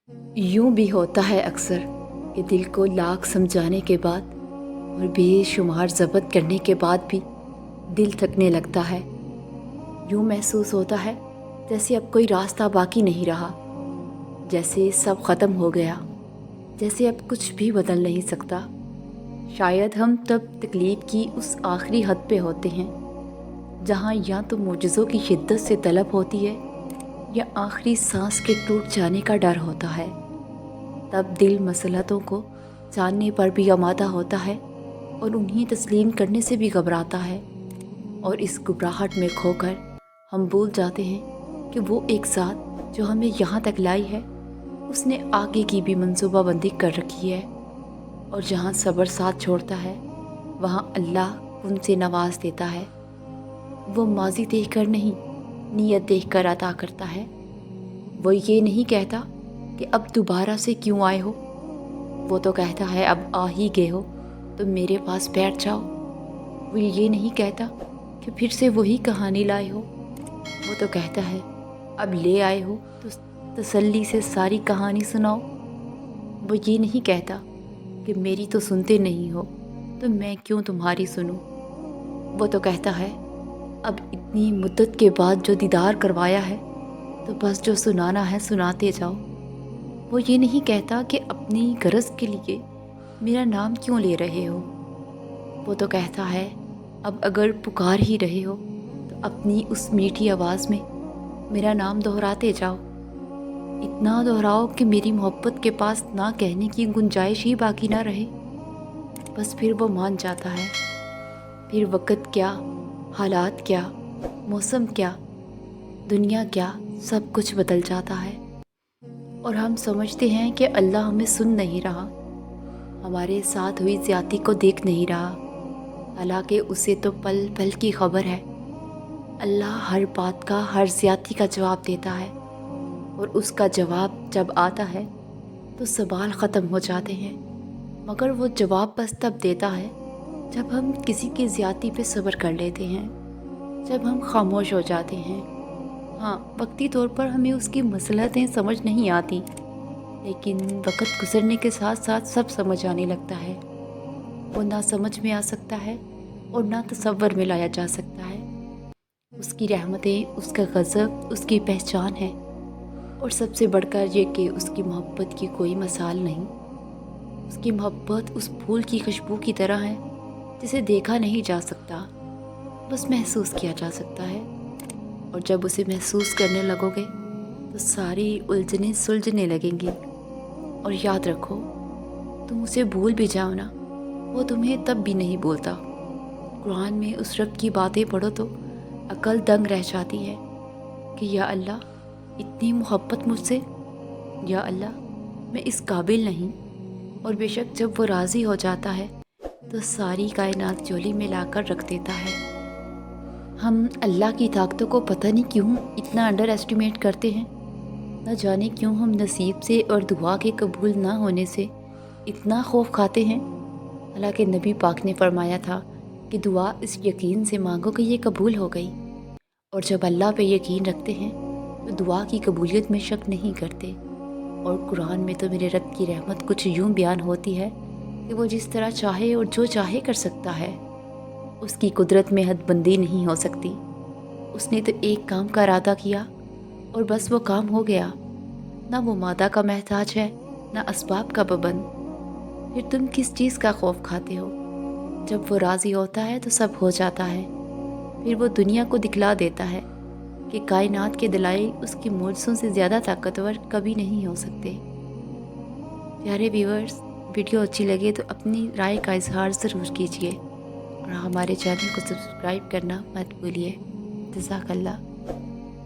यूं भी होता है अक्सर कि दिल को लाख समझाने के बाद और बेशुमार ज़ब्त करने के बाद भी दिल थकने लगता है। यूं महसूस होता है जैसे अब कोई रास्ता बाकी नहीं रहा, जैसे सब ख़त्म हो गया, जैसे अब कुछ भी बदल नहीं सकता। शायद हम तब तकलीफ़ की उस आखिरी हद पे होते हैं जहाँ या तो मोजज़ों की शिद्दत से तलब होती है या आखिरी सांस के टूट जाने का डर होता है। तब दिल मसलहतों को जानने पर भी आमादा होता है और उन्हें तस्लीम करने से भी घबराता है, और इस घबराहट में खोकर हम भूल जाते हैं कि वो एक साथ जो हमें यहाँ तक लाई है उसने आगे की भी मंसूबाबंदी कर रखी है। और जहाँ सब्र साथ छोड़ता है वहाँ अल्लाह उनसे नवाज देता है। वो माजी देखकर नहीं, नीयत देखकर अता करता है। वो ये नहीं कहता कि अब दोबारा से क्यों आए हो, वो तो कहता है अब आ ही गए हो तो मेरे पास बैठ जाओ। वो ये नहीं कहता कि फिर से वही कहानी लाए हो, वो तो कहता है अब ले आए हो तो तसल्ली से सारी कहानी सुनाओ। वो ये नहीं कहता कि मेरी तो सुनते नहीं हो तो मैं क्यों तुम्हारी सुनूं। वो तो कहता है अब इतनी मुद्दत के बाद जो दीदार करवाया है तो बस जो सुनाना है सुनाते जाओ। वो ये नहीं कहता कि अपनी गरज के लिए मेरा नाम क्यों ले रहे हो। वो तो कहता है अब अगर पुकार ही रहे हो तो अपनी उस मीठी आवाज़ में मेरा नाम दोहराते जाओ। इतना दोहराओ कि मेरी मोहब्बत के पास ना कहने की गुंजाइश ही बाकी ना रहे। बस फिर वो मान जाता है। फिर वक़्त क्या, हालात क्या, मौसम क्या, दुनिया क्या, सब कुछ बदल जाता है और हम समझते हैं कि अल्लाह हमें सुन नहीं रहा, हमारे साथ हुई ज़्यादती को देख नहीं रहा। हालांकि उसे तो पल पल की खबर है। अल्लाह हर बात का, हर ज़्यादती का जवाब देता है, और उसका जवाब जब आता है तो सवाल ख़त्म हो जाते हैं। मगर वो जवाब बस तब देता है जब हम किसी की ज़्यादती पे सब्र कर लेते हैं, जब हम खामोश हो जाते हैं। हाँ, वक्ती तौर पर हमें उसकी मसलहतें समझ नहीं आती, लेकिन वक्त गुजरने के साथ साथ सब समझ आने लगता है। वो ना समझ में आ सकता है और ना तसव्वुर में लाया जा सकता है। उसकी रहमतें, उसका गज़ब उसकी पहचान है, और सबसे बढ़कर ये कि उसकी मोहब्बत की कोई मिसाल नहीं। उसकी मोहब्बत उस फूल की खुशबू की तरह है जिसे देखा नहीं जा सकता, बस महसूस किया जा सकता है। और जब उसे महसूस करने लगोगे तो सारी उलझनें सुलझने लगेंगी। और याद रखो, तुम उसे भूल भी जाओ ना, वो तुम्हें तब भी नहीं भूलता। कुरान में उस रब की बातें पढ़ो तो अकल दंग रह जाती है कि या अल्लाह इतनी मोहब्बत मुझसे, या अल्लाह मैं इस काबिल नहीं। और बेशक जब वो राज़ी हो जाता है तो सारी कायनात झोली में लाकर रख देता है। हम अल्लाह की ताकतों को पता नहीं क्यों इतना अंडर एस्टिमेट करते हैं। न जाने क्यों हम नसीब से और दुआ के कबूल ना होने से इतना खौफ खाते हैं। हालांकि नबी पाक ने फरमाया था कि दुआ इस यकीन से मांगो कि ये कबूल हो गई। और जब अल्लाह पे यकीन रखते हैं तो दुआ की कबूलियत में शक नहीं करते। और कुरान में तो मेरे रब की रहमत कुछ यूँ बयान होती है कि वो जिस तरह चाहे और जो चाहे कर सकता है। उसकी कुदरत में हदबंदी नहीं हो सकती। उसने तो एक काम का इरादा किया और बस वो काम हो गया। ना वो मादा का महताज है, ना असबाब का पाबंद। फिर तुम किस चीज़ का खौफ खाते हो? जब वो राज़ी होता है तो सब हो जाता है। फिर वो दुनिया को दिखला देता है कि कायनात के दलाइल उसकी मोजज़ों से ज़्यादा ताकतवर कभी नहीं हो सकते। प्यारे व्यूअर्स, वीडियो अच्छी लगे तो अपनी राय का इजहार ज़रूर कीजिए और हमारे चैनल को सब्सक्राइब करना मत भूलिए। जज़ाकल्लाह।